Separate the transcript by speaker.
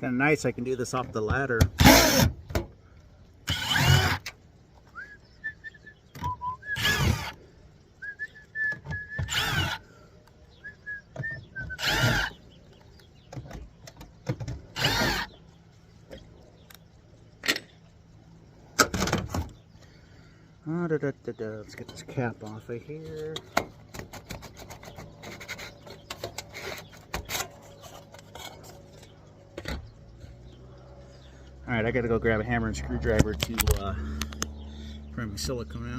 Speaker 1: Kind of nice, I can do this off the ladder. Let's get this cap off of here. Alright, I gotta go grab a hammer and screwdriver to prime my silicone out.